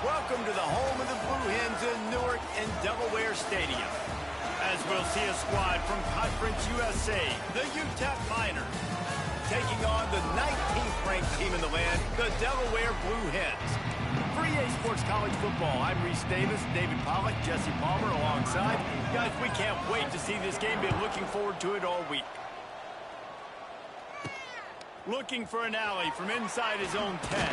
Welcome to the home of the Blue Hens in Newark and Delaware Stadium. As we'll see a squad from Conference USA, the UTEP Miners, taking on the 19th ranked team in the land, the Delaware Blue Hens. For EA Sports College Football, I'm Reese Davis, David Pollack, Jesse Palmer alongside. Guys, we can't wait to see this game. Been looking forward to it all week. Looking for an alley from inside his own 10.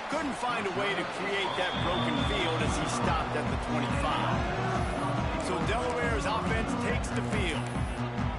Couldn't find a way to create that broken field as he stopped at the 25. So Delaware's offense takes the field.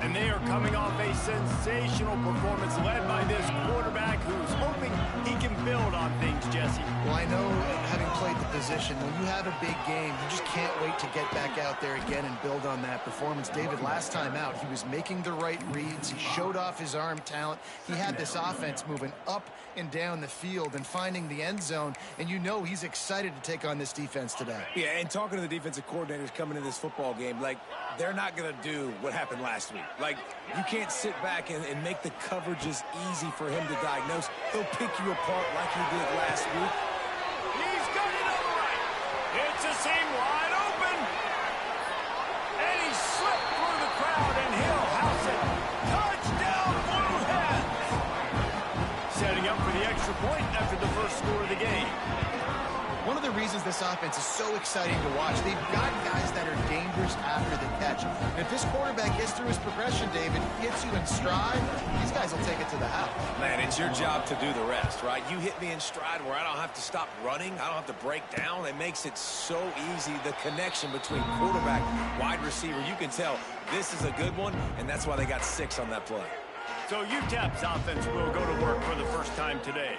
And they are coming off a sensational performance led by this quarterback who's hoping he can build on things, Jesse. Well, I know, having played the position, when you have a big game, you just can't wait to get back out there again and build on that performance. David, last time out, he was making the right reads. He showed off his arm talent. He had this offense moving up and down the field and finding the end zone. And you know he's excited to take on this defense today. Yeah, and talking to the defensive coordinators coming into this football game, like, they're not going to do what happened last week. Like, you can't sit back and make the coverages easy for him to diagnose. He'll pick you apart like he did last week. He's got it on the right. It's a seam wide open. And he slipped through the crowd, and he'll house it. Touchdown, Blue Hens. Setting up for the extra point after the first score of the game. One of the reasons this offense is so exciting to watch, they've got guys that are dangerous after the catch. And if this quarterback gets through his progression, David, hits you in stride, these guys will take it to the house. Man, it's your job to do the rest, right? You hit me in stride where I don't have to stop running. I don't have to break down. It makes it so easy, the connection between quarterback, wide receiver. You can tell this is a good one, and that's why they got 6 on that play. So UTEP's offense will go to work for the first time today.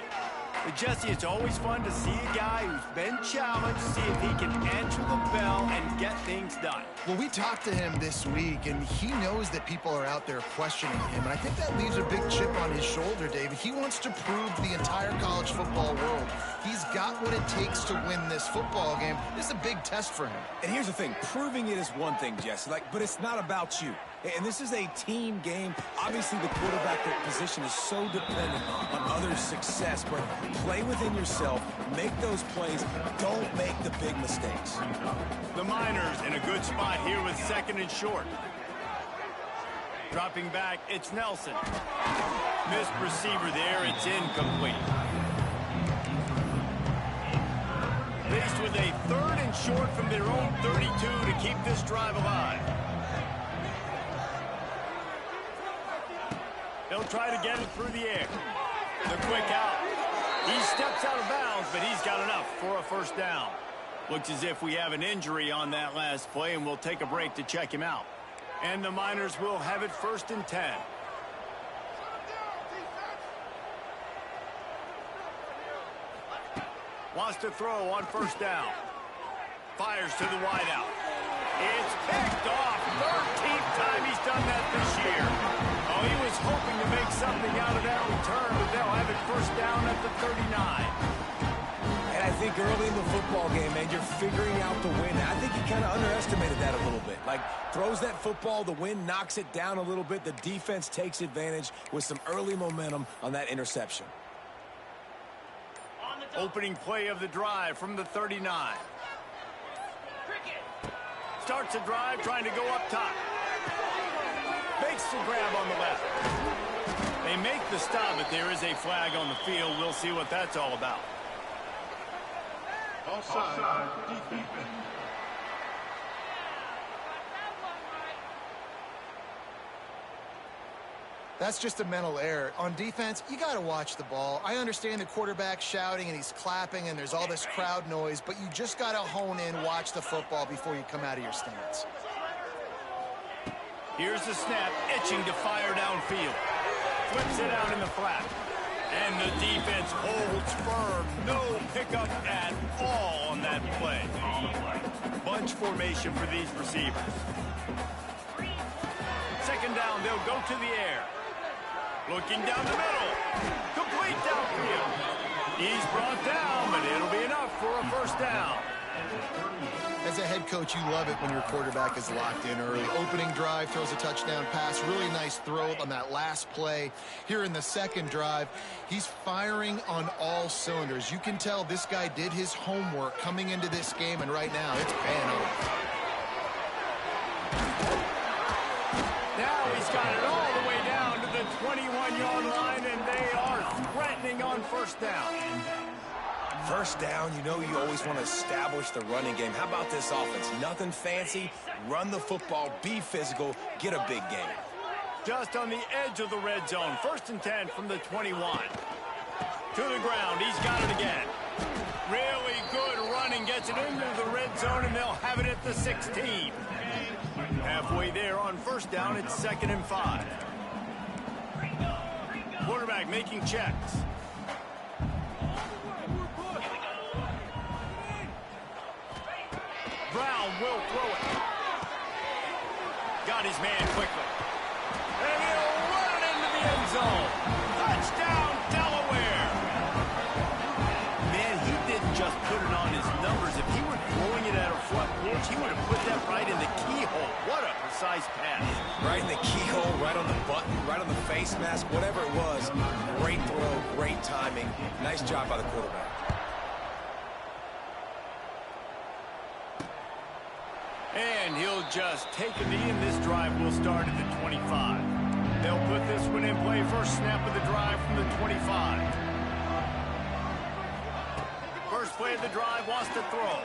But Jesse, it's always fun to see a guy who's been challenged, see if he can answer the bell and get things done. Well, we talked to him this week, and he knows that people are out there questioning him, and I think that leaves a big chip on his shoulder, David. He wants to prove to the entire college football world he's got what it takes to win this football game. This is a big test for him. And here's the thing, proving it is one thing, Jesse, but it's not about you. And this is a team game. Obviously, the quarterback position is so dependent on others' success, but play within yourself, make those plays, don't make the big mistakes. The Miners in a good spot here with 2nd and short. Dropping back, it's Nelson. Missed receiver there, it's incomplete. Faced with a 3rd and short from their own 32 to keep this drive alive. They'll try to get it through the air. The quick out. He steps out of bounds, but he's got enough for a first down. Looks as if we have an injury on that last play, and we'll take a break to check him out. And the Miners will have it 1st and 10. Wants to throw on 1st down. Fires to the wideout. It's picked off. 13th time he's done that this year. Oh, he was hoping to make something out of that return, but they'll have it 1st down at the 39. And I think early in the football game, man, you're figuring out the win. I think he kind of underestimated that a little bit. Like, throws that football, the wind knocks it down a little bit. The defense takes advantage with some early momentum on that interception. Opening play of the drive from the 39. Starts a drive trying to go up top. Makes the grab on the left. They make the stop, but there is a flag on the field. We'll see what that's all about. Offside. Defense. That's just a mental error. On defense, you got to watch the ball. I understand the quarterback shouting and he's clapping and there's all this crowd noise, but you just got to hone in, watch the football before you come out of your stance. Here's the snap, itching to fire downfield. Flips it out in the flat. And the defense holds firm. No pickup at all on that play. Bunch formation for these receivers. 2nd down, they'll go to the air. Looking down the middle. Complete downfield. He's brought down, but it'll be enough for a 1st down. As a head coach, you love it when your quarterback is locked in early. Opening drive, throws a touchdown pass. Really nice throw on that last play. Here in the second drive, he's firing on all cylinders. You can tell this guy did his homework coming into this game, and right now it's paying off. Now he's got it all the way down to the 21-yard line, and they are threatening on first down. First down, you know you always want to establish the running game. How about this offense? Nothing fancy. Run the football, be physical, get a big game. Just on the edge of the red zone. 1st and 10 from the 21. To the ground. He's got it again. Really good running. Gets it into the red zone, and they'll have it at the 16. Halfway there on first down. It's 2nd and 5. Quarterback making checks. Brown will throw it. Got his man quickly. And he'll run it into the end zone. Touchdown, Delaware. Man, he didn't just put it on his numbers. If he were throwing it at a front porch, he would have put that right in the keyhole. What a precise pass. Right in the keyhole, right on the button, right on the face mask, whatever it was. Great throw, great timing. Nice job by the quarterback. And he'll just take a knee, and this drive will start at the 25. They'll put this one in play. First snap of the drive from the 25. First play of the drive, wants to throw.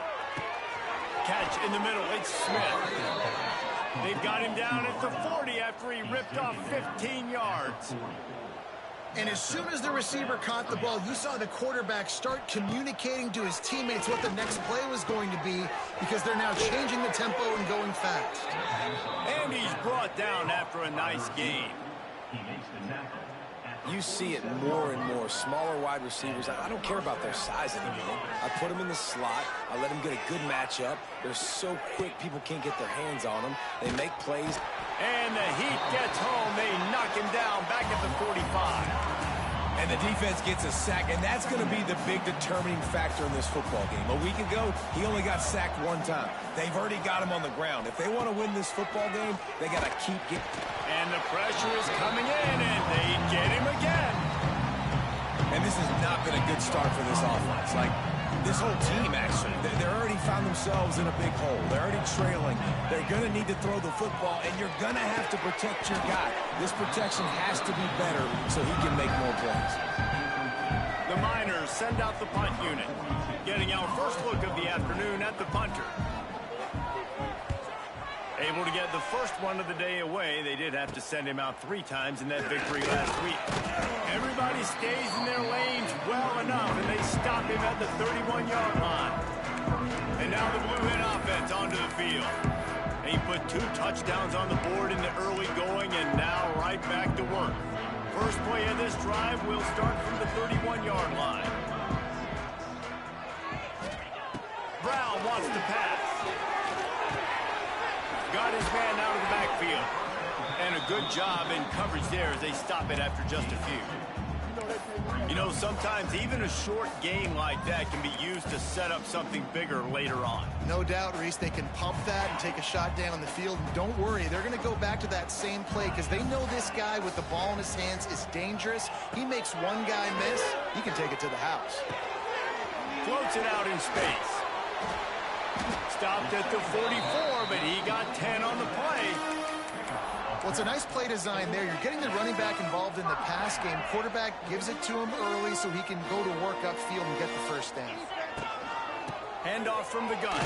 Catch in the middle, it's Smith. They've got him down at the 40 after he ripped off 15 yards. And as soon as the receiver caught the ball, you saw the quarterback start communicating to his teammates what the next play was going to be, because they're now changing the tempo and going fast. And he's brought down after a nice gain. You see it more and more. Smaller wide receivers, I don't care about their size anymore. I put them in the slot. I let them get a good matchup. They're so quick, people can't get their hands on them. They make plays. And the Heat gets home. They knock him down back at the 45. And the defense gets a sack, and that's going to be the big determining factor in this football game. A week ago, he only got sacked one time. They've already got him on the ground. If they want to win this football game, they got to keep getting. And the pressure is coming in, and they get him again. And this has not been a good start for this offense. Like, this whole team, actually, they're already found themselves in a big hole. They're already trailing. They're going to need to throw the football, and you're going to have to protect your guy. This protection has to be better so he can make more plays. The Miners send out the punt unit, getting our first look of the afternoon at the punter. Able to get the first one of the day away. They did have to send him out 3 times in that victory last week. Everybody stays in their lanes well enough, and they stop him at the 31-yard line. And now the Blue Hen offense onto the field. He put 2 touchdowns on the board in the early going, and now right back to work. First play of this drive will start from the 31-yard line. Brown wants to pass. Got his man out of the backfield. And a good job in coverage there as they stop it after just a few. You know, sometimes even a short game like that can be used to set up something bigger later on. No doubt, Reese, they can pump that and take a shot down the field. And don't worry, they're going to go back to that same play because they know this guy with the ball in his hands is dangerous. He makes one guy miss, he can take it to the house. Floats it out in space. Stopped at the 44, but he got 10 on the play. Well, it's a nice play design there. You're getting the running back involved in the pass game. Quarterback gives it to him early so he can go to work upfield and get the first down. Handoff from the gun.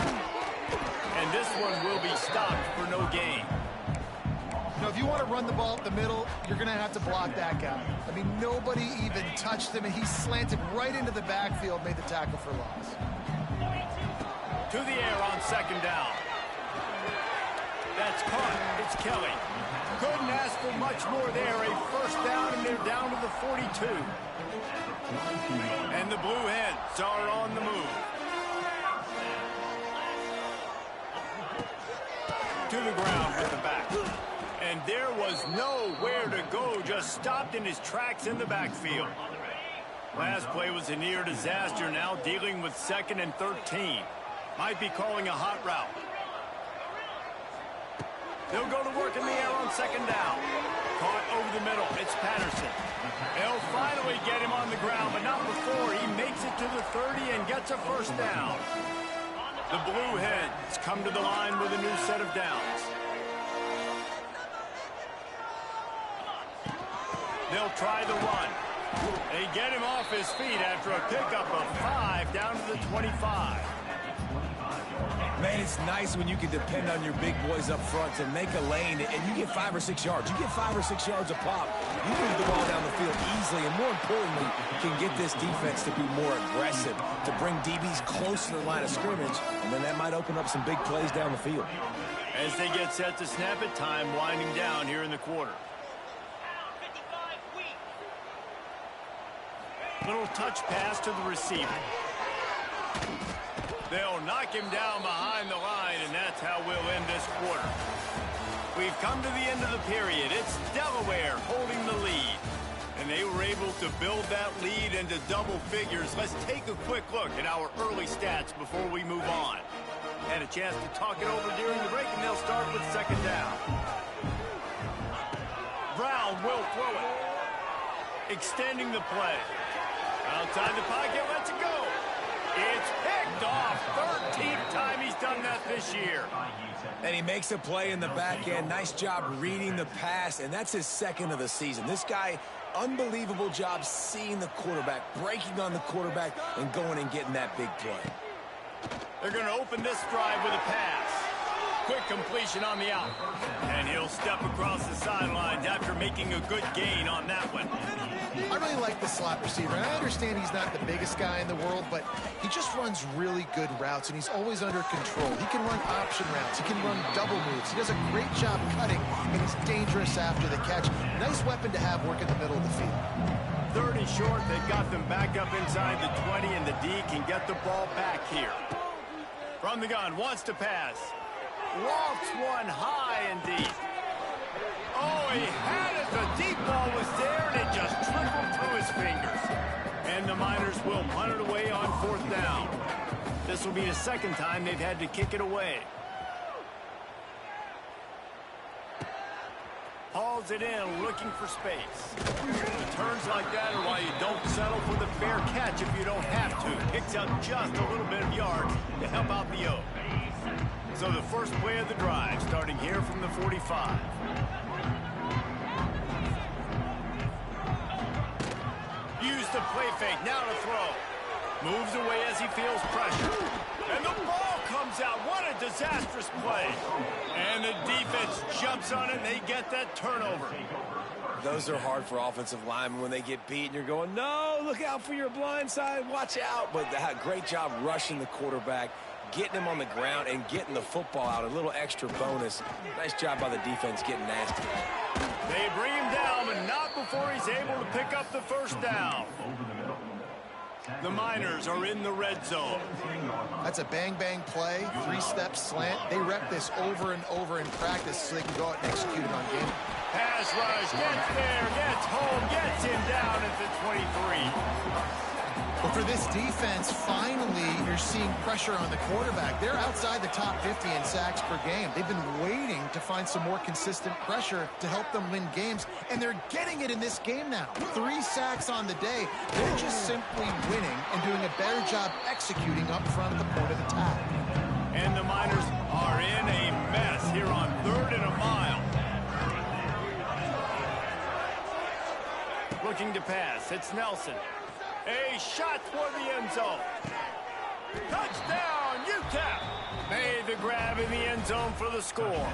And this one will be stopped for no gain. You know, if you want to run the ball up the middle, you're going to have to block that guy. I mean, nobody even touched him, and he slanted right into the backfield, made the tackle for loss. To the air on second down. That's caught. It's Kelly. Couldn't ask for much more there. A first down, and they're down to the 42. And the Blue Hens are on the move. To the ground with the back. And there was nowhere to go. Just stopped in his tracks in the backfield. Last play was a near disaster. Now dealing with 2nd and 13. Might be calling a hot route. They'll go to work in the air on second down. Caught over the middle. It's Patterson. They'll finally get him on the ground, but not before he makes it to the 30 and gets a first down. The Blue Hens come to the line with a new set of downs. They'll try the run. They get him off his feet after a pickup of 5 down to the 25. Man, it's nice when you can depend on your big boys up front to make a lane, and you get 5 or 6 yards. You get 5 or 6 yards a pop. You move the ball down the field easily, and more importantly, can get this defense to be more aggressive, to bring DBs close to the line of scrimmage, and then that might open up some big plays down the field. As they get set to snap it, time winding down here in the quarter. Little touch pass to the receiver. They'll knock him down behind the line, and that's how we'll end this quarter. We've come to the end of the period. It's Delaware holding the lead, and they were able to build that lead into double figures. Let's take a quick look at our early stats before we move on. Had a chance to talk it over during the break, and they'll start with second down. Brown will throw it. Extending the play. Outside the pocket, lets it go. It's picked off. 13th time he's done that this year. And he makes a play in the back end. Nice job reading the pass, and that's his second of the season. This guy, unbelievable job seeing the quarterback, breaking on the quarterback, and going and getting that big play. They're going to open this drive with a pass. Quick completion on the out. And he'll step across the sidelines after making a good gain on that one. I really like the slot receiver, and I understand he's not the biggest guy in the world, but he just runs really good routes, and he's always under control. He can run option routes. He can run double moves. He does a great job cutting, and he's dangerous after the catch. Nice weapon to have work in the middle of the field. 3rd and short. They've got them back up inside the 20, and the D can get the ball back here. From the gun, wants to pass. Lofts one high and deep. Oh, he had it. The deep ball was there, and it just trickled through his fingers. And the Miners will punt it away on 4th down. This will be the second time they've had to kick it away. Hauls it in, looking for space. Returns like that are why you don't settle for the fair catch if you don't have to. Picks up just a little bit of yards to help out the O. So the first play of the drive, starting here from the 45. Use the play fake, now to throw. Moves away as he feels pressure. And the ball comes out. What a disastrous play. And the defense jumps on it, and they get that turnover. Those are hard for offensive linemen when they get beat, and you're going, no, look out for your blind side, watch out. But great job rushing the quarterback, getting him on the ground, and getting the football out. A little extra bonus. Nice job by the defense getting nasty. They bring him down, but not before he's able to pick up the first down. The Miners are in the red zone. That's a bang-bang play, 3-step slant. They rep this over and over in practice so they can go out and execute it on game. Pass rush, gets there, gets home, gets him down at the 23. But for this defense, finally, you're seeing pressure on the quarterback. They're outside the top 50 in sacks per game. They've been waiting to find some more consistent pressure to help them win games, and they're getting it in this game now. 3 sacks on the day. They're just simply winning and doing a better job executing up front at the point of attack. And the Miners are in a mess here on 3rd and a mile. Looking to pass, it's Nelson. A shot toward the end zone. Touchdown, UTEP. Made the grab in the end zone for the score.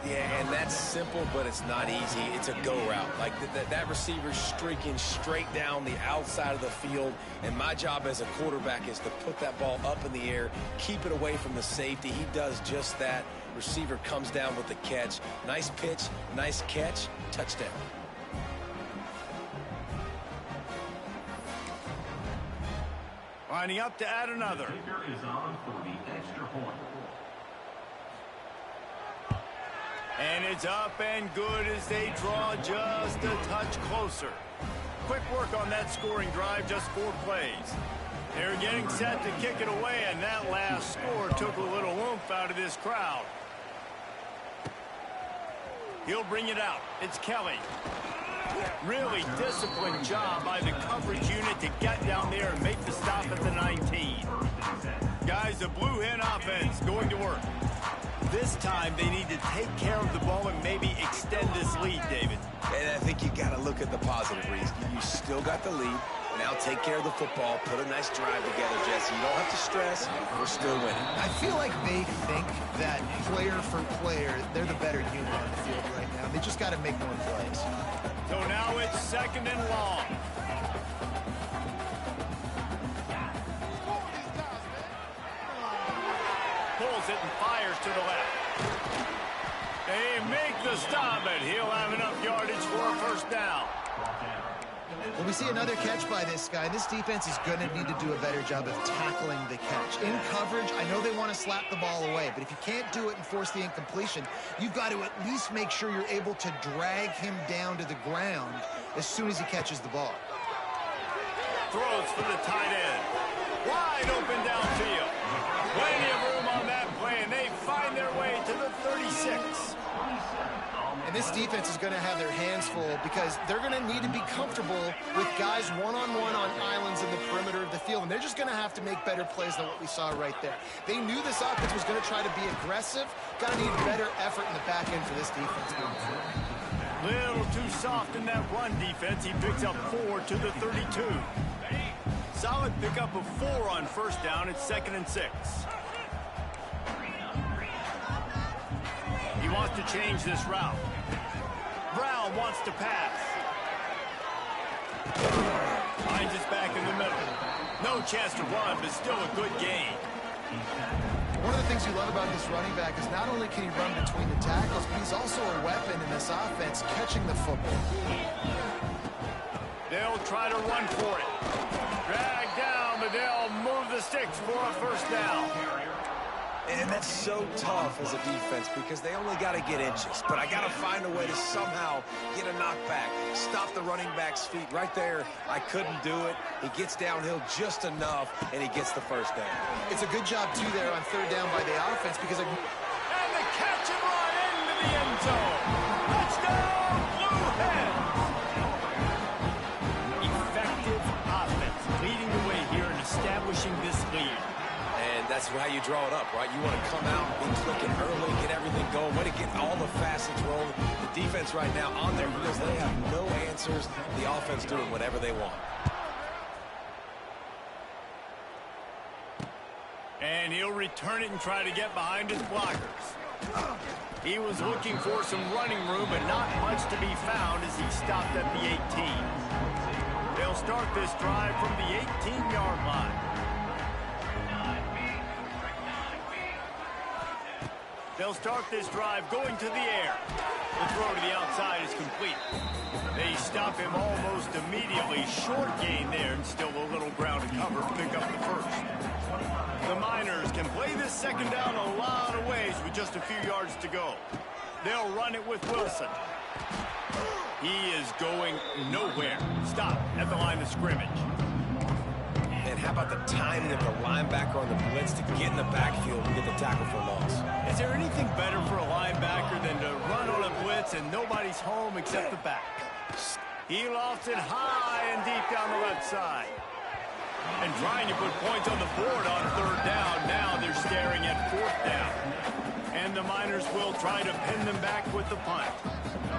Yeah, and that's simple, but it's not easy. It's a go route. Like that receiver's streaking straight down the outside of the field, and my job as a quarterback is to put that ball up in the air, keep it away from the safety. He does just that. Receiver comes down with the catch. Nice pitch, nice catch, touchdown. Lining up to add another. And it's up and good as they draw just a touch closer. Quick work on that scoring drive, just 4 plays. They're getting set to kick it away, and that last score took a little oomph out of this crowd. He'll bring it out. It's Kelly. Really disciplined job by the coverage unit to get down there and make the stop at the 19. Guys, the Blue Hen offense going to work. This time they need to take care of the ball and maybe extend this lead, David. And I think you got to look at the positive reason. You still got the lead. Now take care of the football. Put a nice drive together, Jesse. You don't have to stress. We're still winning. I feel like they think that player for player, they're the better unit on the field right now. They just got to make more plays. So now it's 2nd and long. Pulls it and fires to the left. They make the stop, but he'll have enough yardage for a 1st down. Well, we see another catch by this guy. This defense is going to need to do a better job of tackling the catch. In coverage, I know they want to slap the ball away, but if you can't do it and force the incompletion, you've got to at least make sure you're able to drag him down to the ground as soon as he catches the ball. Throws for the tight end. Wide open downfield. Plenty of room on that play, and they find their way to the 36. And this defense is going to have their hands full because they're going to need to be comfortable with guys one-on-one on islands in the perimeter of the field. And they're just going to have to make better plays than what we saw right there. They knew this offense was going to try to be aggressive. Got to need better effort in the back end for this defense going forward. Little too soft in that run defense. He picks up 4 to the 32. Solid pickup of 4 on 1st down. It's 2nd and 6. He wants to change this route. Brown wants to pass. Finds his back in the middle. No chance to run, but still a good gain. One of the things you love about this running back is not only can he run between the tackles, but he's also a weapon in this offense, catching the football. They'll try to run for it. Drag down, but they'll move the sticks for a 1st down. And that's so tough as a defense because they only got to get inches. But I got to find a way to somehow get a knockback, stop the running back's feet right there. I couldn't do it. He gets downhill just enough, and he gets the 1st down. It's a good job, too, there on 3rd down by the offense because... And the catch and run into the end zone. Touchdown, Blue Hens. Effective offense leading the way here and establishing this lead. And that's how you draw it up, right? You want to come out, be clicking early, get everything going, way to get all the facets rolling. The defense right now on their heels, they have no answers. The offense doing whatever they want. And he'll return it and try to get behind his blockers. He was looking for some running room, but not much to be found as he stopped at the 18. They'll start this drive from the 18-yard line. They'll start this drive going to the air. The throw to the outside is complete. They stop him almost immediately. Short gain there and still a little ground to cover. Pick up the 1st. The Miners can play this 2nd down a lot of ways with just a few yards to go. They'll run it with Wilson. He is going nowhere. Stop at the line of scrimmage. And how about the timing of the linebacker on the blitz to get in the backfield and get the tackle for loss? Is there anything better for a linebacker than to run on a blitz and nobody's home except the back? He lofts it high and deep down the left side. And trying to put points on the board on 3rd down. Now they're staring at 4th down. And the Miners will try to pin them back with the punt.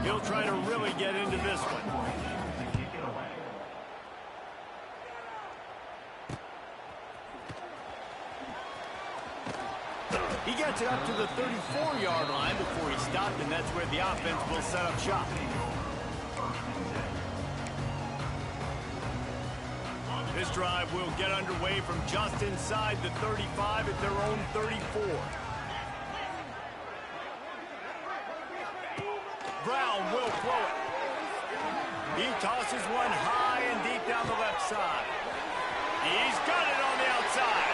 He'll try to really get into this one. He gets it up to the 34-yard line before he stopped, and that's where the offense will set up shop. This drive will get underway from just inside the 35 at their own 34. Brown will throw it. He tosses one high and deep down the left side. He's got it on the outside.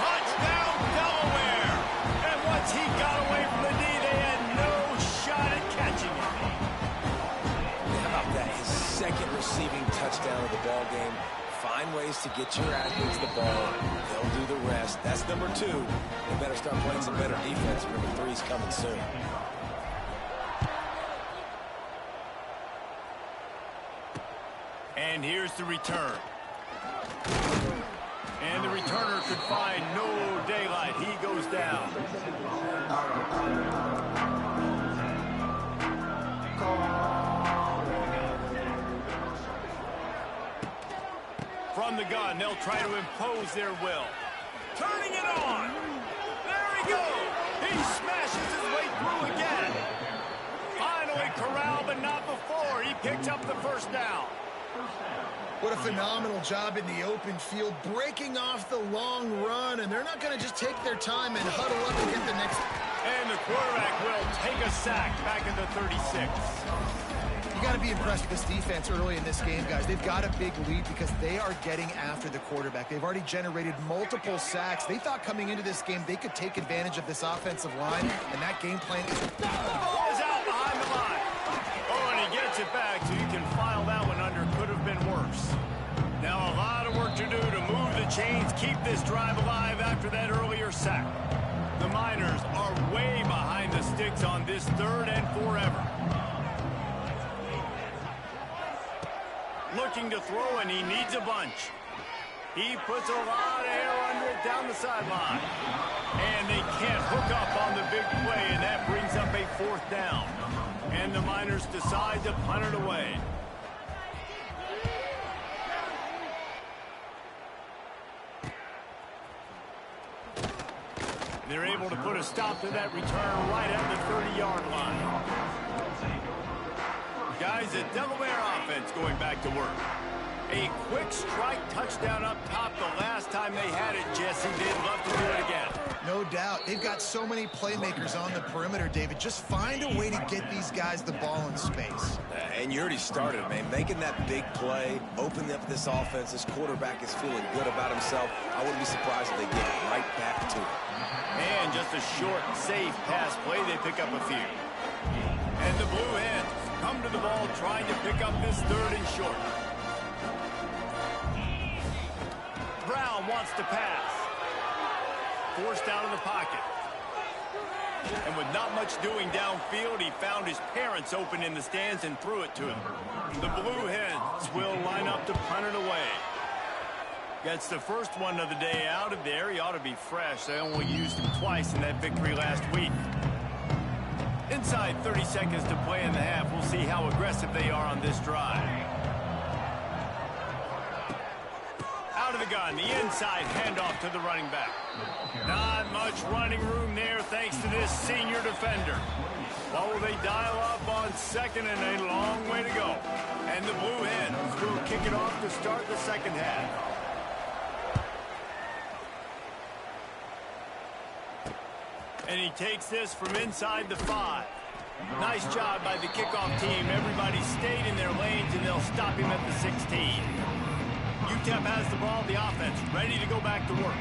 Touchdown, Delaware. And once he got away from the D, they had no shot at catching him. How about that? His second reception receiving touchdown of the ball game. Find ways to get your athletes the ball. They'll do the rest. That's number 2. They better start playing some better defense. Number 3 is coming soon. And here's the return. And the returner could find no daylight. He goes down. From the gun, they'll try to impose their will. Turning it on. There he goes. He smashes his way through again. Finally corralled, but not before. He picked up the first down. What a phenomenal job in the open field, breaking off the long run, and they're not going to just take their time and huddle up and get the next. And the quarterback will take a sack back into 36. You got to be impressed with this defense early in this game, guys. They've got a big lead because they are getting after the quarterback. They've already generated multiple sacks. They thought coming into this game they could take advantage of this offensive line, and that game plan is... The ball is out behind the line. Oh, and he gets it back, so you can file that one under. Could have been worse. Now a lot of work to do to move the chains, keep this drive alive after that earlier sack. The Miners are way behind the sticks on this 3rd and forever. Looking to throw, and he needs a bunch. He puts a lot of air under it down the sideline. And they can't hook up on the big play, and that brings up a 4th down. And the Miners decide to punt it away. They're able to put a stop to that return right at the 30-yard line. Guys, the Delaware offense going back to work. A quick strike touchdown up top the last time they had it, Jesse. They'd love to do it again. No doubt. They've got so many playmakers on the perimeter, David. Just find a way to get these guys the ball in space. And you already started, man. Making that big play, opening up this offense. This quarterback is feeling good about himself. I wouldn't be surprised if they get right back to it. And just a short, safe pass play. They pick up a few. And the Blue Hens come to the ball trying to pick up this 3rd and short. Brown wants to pass. Forced out of the pocket. And with not much doing downfield, he found his parents open in the stands and threw it to him. The Blue Hens will line up to punt it away. Gets the first one of the day out of there. He ought to be fresh. They only used him twice in that victory last week. Inside 30 seconds to play in the half. We'll see how aggressive they are on this drive. Out of the gun, the inside handoff to the running back. Not much running room there thanks to this senior defender. Well, will they dial up on 2nd and a long way to go? And the Blue Hens will kick it off to start the 2nd half. And he takes this from inside the 5. Nice job by the kickoff team. Everybody stayed in their lanes, and they'll stop him at the 16. UTEP has the ball, the offense, ready to go back to work.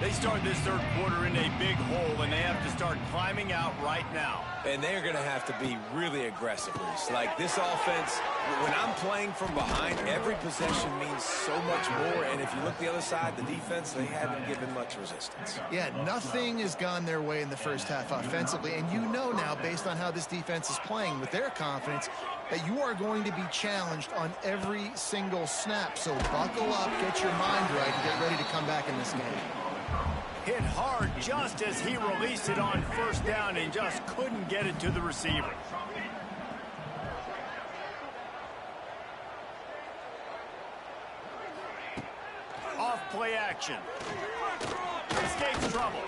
They start this 3rd quarter in a big hole, and they have to start climbing out right now. And they're going to have to be really aggressive. Like this offense, when I'm playing from behind, every possession means so much more. And if you look the other side, the defense, they haven't given much resistance. Yeah, nothing has gone their way in the first half offensively. And you know now, based on how this defense is playing with their confidence, that you are going to be challenged on every single snap. So buckle up, get your mind right, and get ready to come back in this game. Hit hard just as he released it on 1st down and just couldn't get it to the receiver. Off play action. Escapes trouble.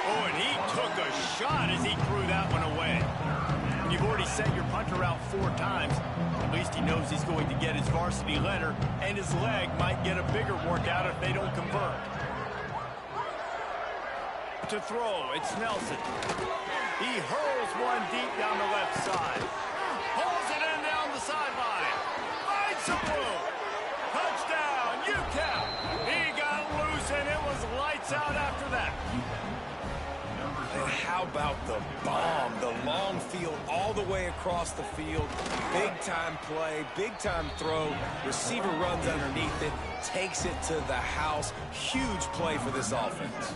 Oh, and he took a shot as he threw that one away. When you've already sent your punter out 4 times, at least he knows he's going to get his varsity letter, and his leg might get a bigger workout if they don't convert. To throw, it's Nelson. He hurls one deep down the left side. Pulls it in down the sideline. Finds some room. Touchdown, UTEP. He got loose, and it was lights out after that. And how about the bomb, the long field all the way across the field. Big-time play, big-time throw. Receiver runs underneath it, takes it to the house. Huge play for this offense.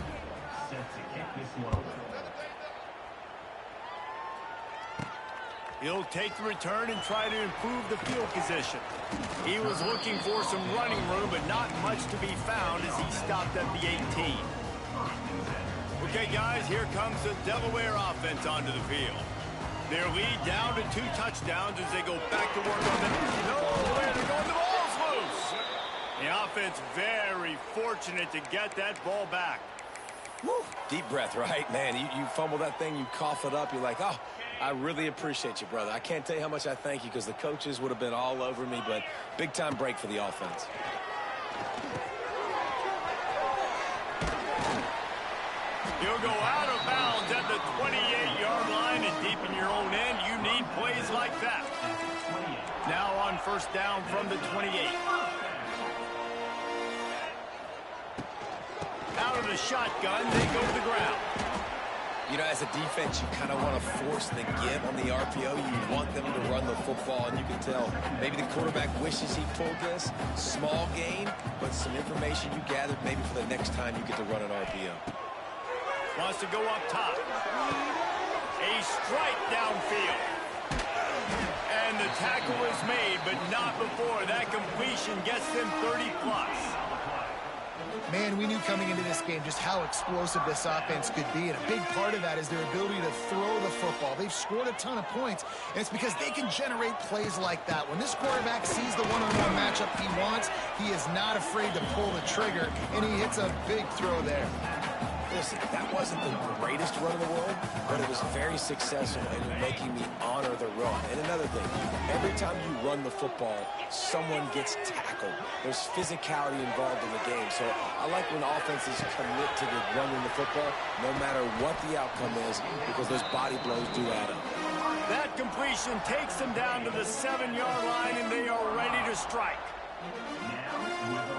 He'll take the return and try to improve the field position. He was looking for some running room, but not much to be found as he stopped at the 18. Okay, guys, here comes the Delaware offense onto the field. Their lead down to 2 touchdowns as they go back to work on them. Nowhere to go, and the ball's loose. The offense very fortunate to get that ball back. Woo. Deep breath, right? Man, you fumble that thing, you cough it up, you're like, oh, I really appreciate you, brother. I can't tell you how much I thank you because the coaches would have been all over me, but big-time break for the offense. You'll go out of bounds at the 28-yard line, and deep in your own end, you need plays like that. Now on first down from the 28. Out of the shotgun, they go to the ground. You know, as a defense, you kind of want to force the give on the RPO. You want them to run the football, and you can tell maybe the quarterback wishes he pulled this. Small gain, but some information you gathered maybe for the next time you get to run an RPO. Wants to go up top. A strike downfield. And the tackle is made, but not before that completion gets them 30-plus. Man, we knew coming into this game just how explosive this offense could be, and a big part of that is their ability to throw the football. They've scored a ton of points, and it's because they can generate plays like that. When this quarterback sees the one-on-one matchup he wants, he is not afraid to pull the trigger, and he hits a big throw there. Listen, that wasn't the greatest run in the world, but it was very successful in making me honor the run. And another thing, every time you run the football, someone gets tackled. There's physicality involved in the game. So I like when offenses commit to the running the football, no matter what the outcome is, because those body blows do add up. That completion takes them down to the 7-yard line, and they are ready to strike.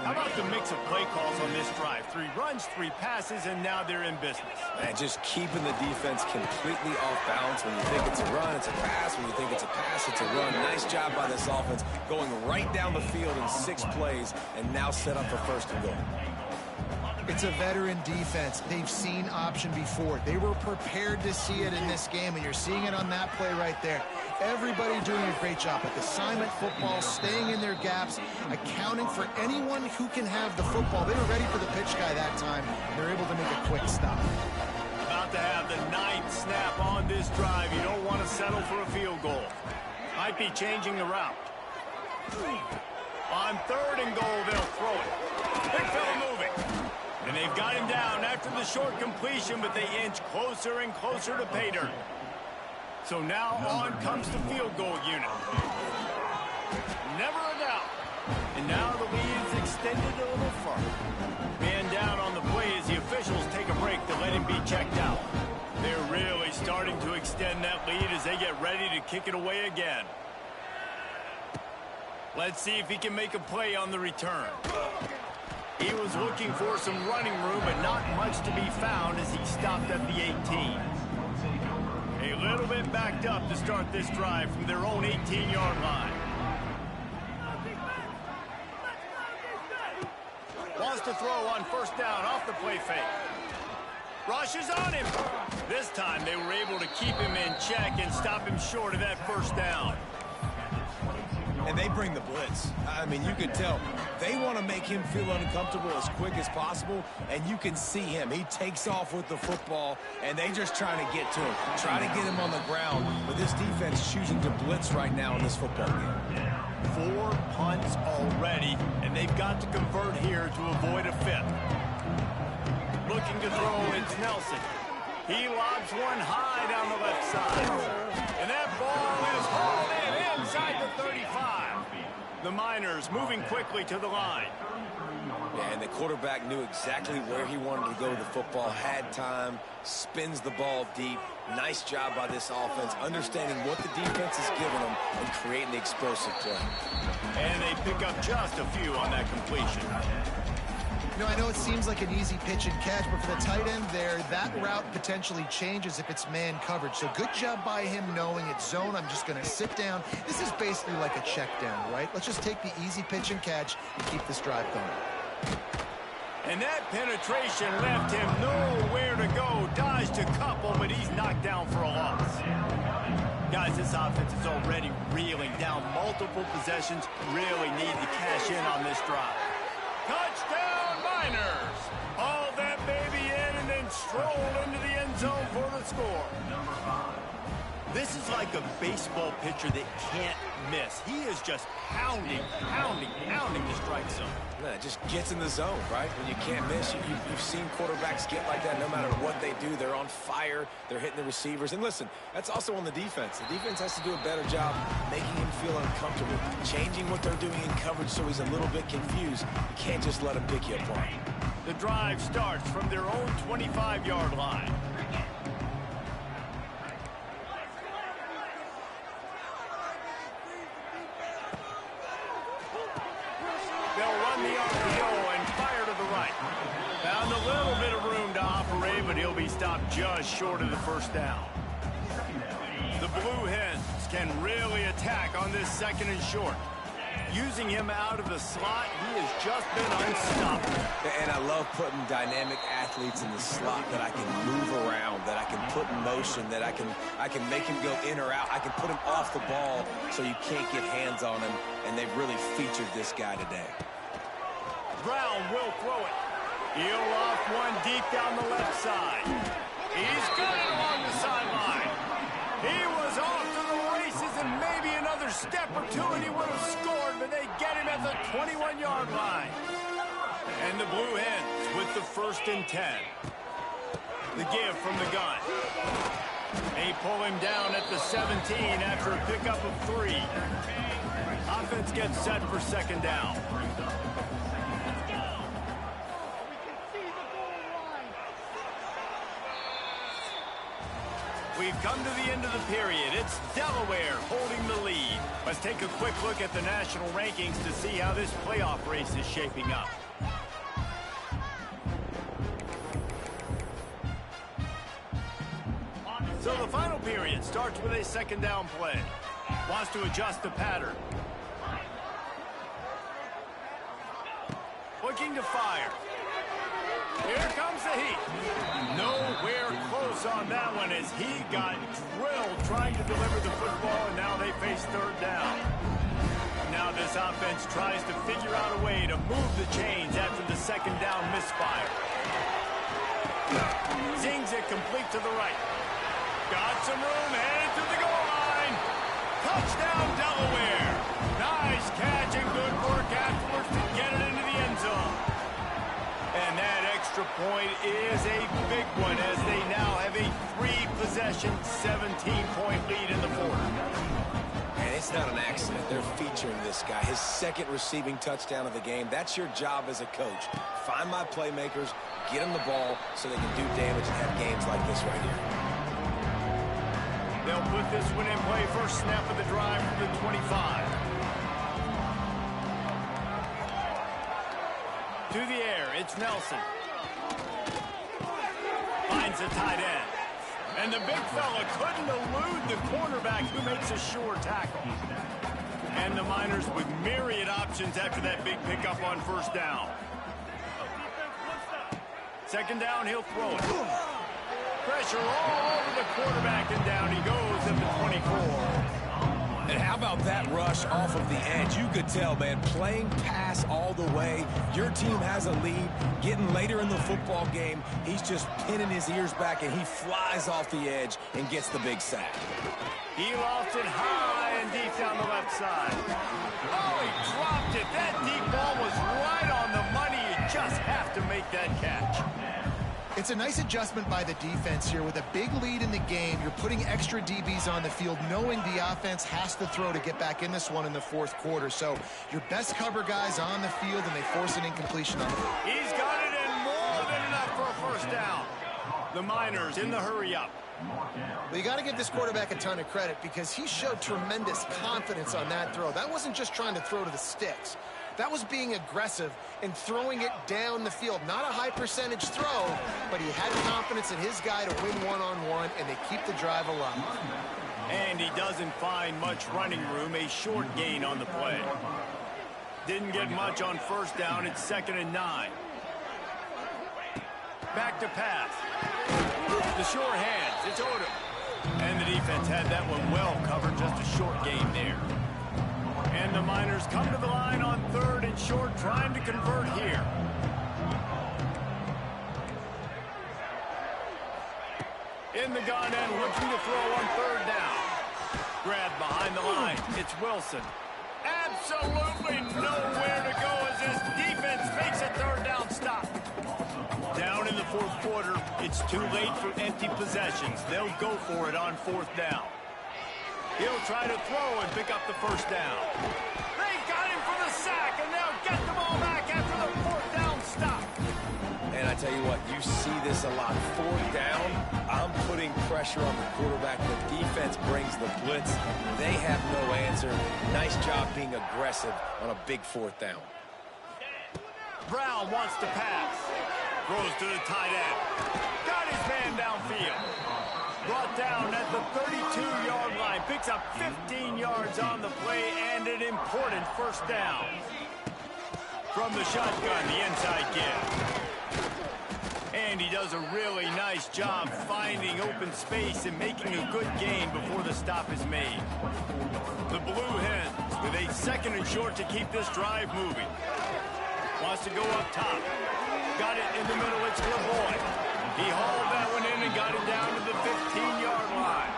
How about the mix of play calls on this drive? 3 runs, 3 passes, and now they're in business. And just keeping the defense completely off balance. When you think it's a run, it's a pass. When you think it's a pass, it's a run. Nice job by this offense, going right down the field in 6 plays, and now set up for first and goal. It's a veteran defense. They've seen option before. They were prepared to see it in this game, and you're seeing it on that play right there. Everybody doing a great job at assignment football, staying in their gaps, accounting for anyone who can have the football. They were ready for the pitch guy that time. They're able to make a quick stop. About to have the 9th snap on this drive. You don't want to settle for a field goal. Might be changing the route. On 3rd and goal, they'll throw it. Big fella moving. And they've got him down after the short completion, but they inch closer and closer to pay dirt. So now on comes the field goal unit. Never a doubt. And now the lead is extended a little further. Man down on the play as the officials take a break to let him be checked out. They're really starting to extend that lead as they get ready to kick it away again. Let's see if he can make a play on the return. He was looking for some running room, but not much to be found as he stopped at the 18. A little bit backed up to start this drive from their own 18-yard line. Wants to throw on first down off the play fake. Rushes on him. This time they were able to keep him in check and stop him short of that first down. And they bring the blitz. I mean, you can tell they want to make him feel uncomfortable as quick as possible, and you can see him. He takes off with the football, and they just trying to get to him, try to get him on the ground. But this defense choosing to blitz right now in this football game. 4 punts already, and they've got to convert here to avoid a 5th. Looking to throw, it's Nelson. He lobs one high down the left side. And that ball is hauled in inside the 35. The Miners moving quickly to the line. Yeah, and the quarterback knew exactly where he wanted to go with the football, had time, spins the ball deep. Nice job by this offense, understanding what the defense is giving them and creating the explosive play. And they pick up just a few on that completion. You know, I know it seems like an easy pitch and catch, but for the tight end there, that route potentially changes if it's man coverage. So good job by him knowing it's zone. I'm just going to sit down. This is basically like a check down, right? Let's just take the easy pitch and catch and keep this drive going. And that penetration left him nowhere to go. Dodged a couple, but he's knocked down for a loss. Guys, this offense is already reeling down multiple possessions. Really need to cash in on this drive. Touchdown, Miners! Haul that baby in and then stroll into the end zone for the score. This is like a baseball pitcher that can't miss. He is just pounding the strike zone. Yeah, it just gets in the zone, right? When you can't miss, you've seen quarterbacks get like that no matter what they do. They're on fire. They're hitting the receivers. And listen, that's also on the defense. The defense has to do a better job making him feel uncomfortable, changing what they're doing in coverage so he's a little bit confused. You can't just let him pick you apart. The drive starts from their own 25-yard line. They'll run the RPO and fire to the right. Found a little bit of room to operate, but he'll be stopped just short of the first down. The Blue Hens can really attack on this second and short. Using him out of the slot, he has just been unstoppable. And I love putting dynamic athletes in the slot that I can move around, that I can put in motion, that I can make him go in or out. I can put him off the ball so you can't get hands on him, and they've really featured this guy today. Brown will throw it. He'll off one deep down the left side. He's got it along the sideline. He was off to the races and maybe another step or two and he would have scored, but they get him at the 21-yard line. And the Blue Hens with the 1st and 10. The give from the gun. They pull him down at the 17 after a pickup of 3. Offense gets set for 2nd down. We've come to the end of the period. It's Delaware holding the lead. Let's take a quick look at the national rankings to see how this playoff race is shaping up. So the final period starts with a 2nd down play. Wants to adjust the pattern. Looking to fire. Here comes the heat. Nowhere close on that one as he got drilled trying to deliver the football, and now they face 3rd down. Now this offense tries to figure out a way to move the chains after the 2nd down misfire. Zings it complete to the right. Got some room, headed to the goal line. Touchdown, Delaware. Nice catch and good work afterwards to get it into the end zone. And that extra point is a big one as they now have a 3-possession, 17-point lead in the 4th. And it's not an accident. They're featuring this guy. His 2nd receiving touchdown of the game. That's your job as a coach. Find my playmakers, get them the ball so they can do damage and have games like this right here. They'll put this one in play. First snap of the drive from the 25. To the air, it's Nelson. Finds a tight end. And the big fella couldn't elude the cornerback who makes a sure tackle. And the Miners with myriad options after that big pickup on 1st down. 2nd down, he'll throw it. Pressure all over the quarterback, and down he goes at the 24. And how about that rush off of the edge? You could tell, man, playing pass all the way. Your team has a lead. Getting later in the football game, he's just pinning his ears back, and he flies off the edge and gets the big sack. He lofted it high and deep down the left side. Oh, he dropped it. That deep ball was right on the money. You just have to make that catch. It's a nice adjustment by the defense here. With a big lead in the game, you're putting extra DBs on the field, knowing the offense has to throw to get back in this one in the 4th quarter. So your best cover guys on the field, and they force an incompletion on them. He's got it in more than enough for a 1st down. The Miners in the hurry up. Well, you got to give this quarterback a ton of credit because he showed tremendous confidence on that throw. That wasn't just trying to throw to the sticks. That was being aggressive and throwing it down the field. Not a high percentage throw, but he had confidence in his guy to win one-on-one, and they keep the drive alive. And he doesn't find much running room, a short gain on the play. Didn't get much on first down. It's 2nd and 9. Back to pass. The sure hands. It's Odom. And the defense had that one well covered. Just a short gain there. And the Miners come to the line on 3rd and short, trying to convert here. In the gun and looking to throw on 3rd down. Grabbed behind the line. It's Wilson. Absolutely nowhere to go as this defense makes a 3rd down stop. Down in the 4th quarter, it's too late for empty possessions. They'll go for it on 4th down. He'll try to throw and pick up the 1st down. They got him for the sack, and they'll get the ball back after the 4th down stop. And I tell you what, you see this a lot. 4th down, I'm putting pressure on the quarterback. The defense brings the blitz. They have no answer. Nice job being aggressive on a big 4th down. Brown wants to pass. Throws to the tight end. Got his man downfield. Brought down at the 32-yard line. Picks up 15 yards on the play and an important 1st down. From the shotgun, the inside give. And he does a really nice job finding open space and making a good gain before the stop is made. The Blue Hens with a 2nd and short to keep this drive moving. Wants to go up top. Got it in the middle. It's LeBoy. He hauled that one in and got it down to the 15-yard line.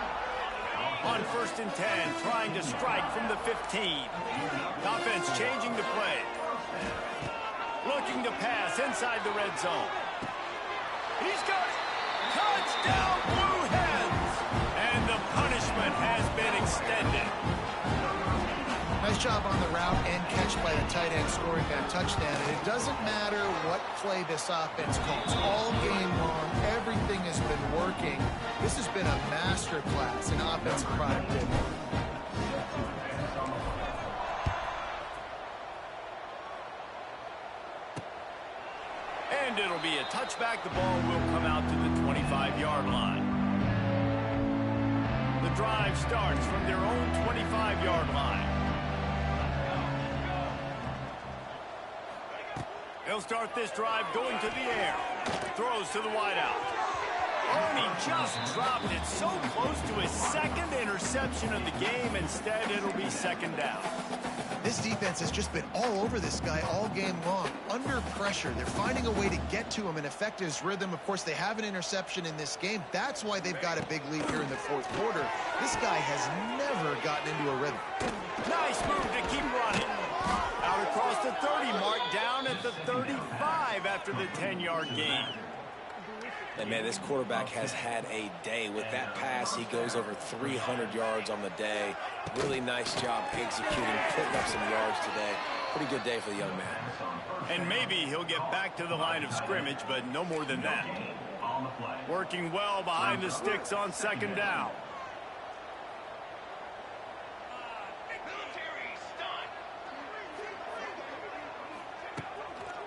On 1st and 10, trying to strike from the 15. Offense changing the play. Looking to pass inside the red zone. He's got it. Touchdown, Blue Hens. And the punishment has been extended. Nice job on the route and catch by the tight end scoring that touchdown. And it doesn't matter what play this offense calls. All game long, everything has been working. This has been a master class in offensive productivity. And it'll be a touchback. The ball will come out to the 25-yard line. The drive starts from their own 25-yard line. He'll start this drive going to the air. Throws to the wideout. Oh, and he just dropped it so close to his 2nd interception of the game. Instead, it'll be 2nd down. This defense has just been all over this guy all game long. Under pressure, they're finding a way to get to him and affect his rhythm. Of course, they have an interception in this game. That's why they've got a big lead here in the 4th quarter. This guy has never gotten into a rhythm. Nice move to keep running. Out across the 30 mark, down at the 35 after the 10-yard gain. And, man, this quarterback has had a day. With that pass, he goes over 300 yards on the day. Really nice job executing, putting up some yards today. Pretty good day for the young man. And maybe he'll get back to the line of scrimmage, but no more than that. Working well behind the sticks on 2nd down.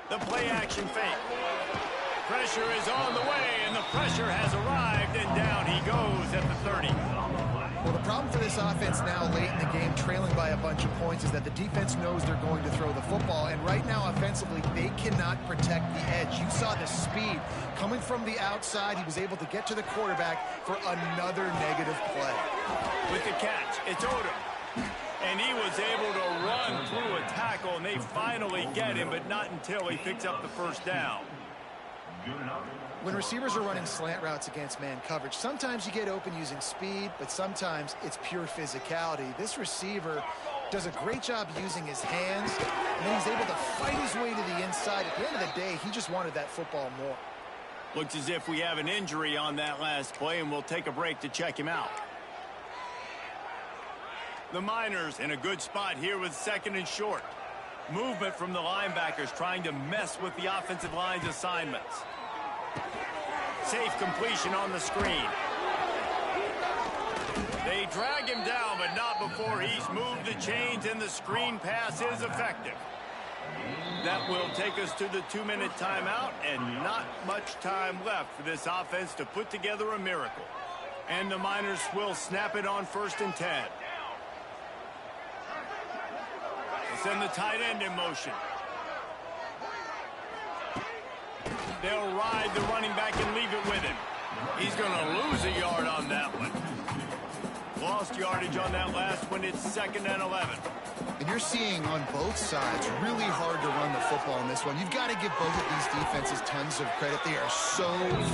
The play-action fake. Pressure is on the way, and the pressure has arrived, and down he goes at the 30. Well, the problem for this offense now late in the game, trailing by a bunch of points, is that the defense knows they're going to throw the football, and right now offensively, they cannot protect the edge. You saw the speed coming from the outside. He was able to get to the quarterback for another negative play. With the catch, it's Odom. And he was able to run through a tackle, and they finally get him, but not until he picks up the 1st down. When receivers are running slant routes against man coverage, sometimes you get open using speed, but sometimes it's pure physicality. This receiver does a great job using his hands, and then he's able to fight his way to the inside. At the end of the day, he just wanted that football more. Looks as if we have an injury on that last play, and we'll take a break to check him out. The Miners in a good spot here with 2nd and short. Movement from the linebackers trying to mess with the offensive line's assignments. Safe completion on the screen. They drag him down, but not before he's moved the chains, and the screen pass is effective. That will take us to the 2-minute timeout, and not much time left for this offense to put together a miracle. And the Miners will snap it on 1st and 10. They send the tight end in motion. They'll ride the running back and leave it with him. He's going to lose a yard on that one. Lost yardage on that last one. It's 2nd and 11. And you're seeing on both sides really hard to run the football in this one. You've got to give both of these defenses tons of credit. They are so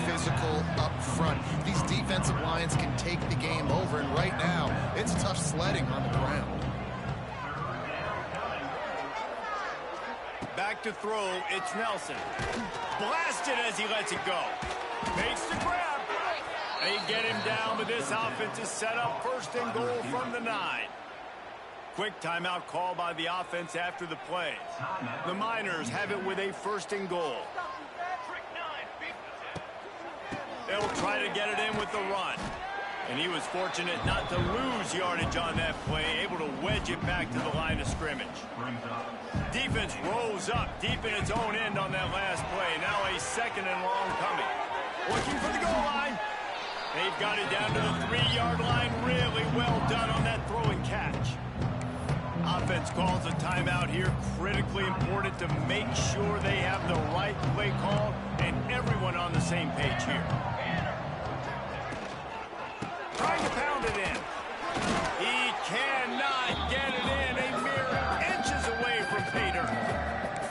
physical up front. These defensive lines can take the game over, and right now it's tough sledding on the ground. Back to throw, it's Nelson. Blasted as he lets it go. Makes the grab. They get him down, but this offense is set up 1st and goal from the 9. Quick timeout call by the offense after the play. The Miners have it with a 1st and goal. They'll try to get it in with the run. And he was fortunate not to lose yardage on that play, able to wedge it back to the line of scrimmage. Defense rose up deep in its own end on that last play. Now a 2nd and long coming. Looking for the goal line. They've got it down to the 3-yard line. Really well done on that throw and catch. Offense calls a timeout here. Critically important to make sure they have the right play call and everyone on the same page here. Trying to pound it in. He cannot get it in. A mere inches away from pay dirt.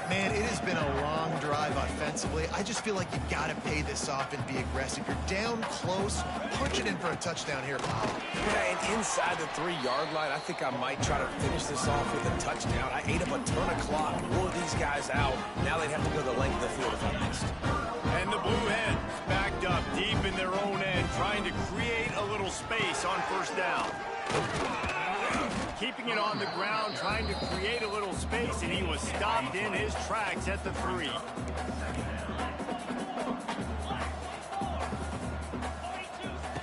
Man, it has been a long drive offensively. I just feel like you've got to pay this off and be aggressive. You're down close. Punch it in for a touchdown here, Bob. Yeah, and inside the 3-yard line, I think I might try to finish this off with a touchdown. I ate up a ton of clock, wore these guys out. Now they'd have to go the length of the field if I missed. And the Blue Hens backed up deep in their own end, trying to create a little space on 1st down. Keeping it on the ground, trying to create a little space, and he was stopped in his tracks at the 3.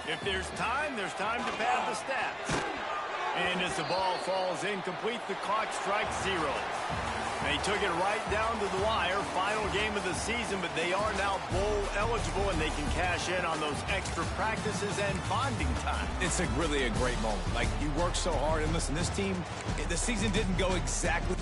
If there's time to pad the stats. And as the ball falls incomplete, the clock strikes 0. They took it right down to the wire. Final game of the season, but they are now bowl eligible, and they can cash in on those extra practices and bonding time. It's really a great moment. Like, you work so hard, and listen, this team, the season didn't go exactly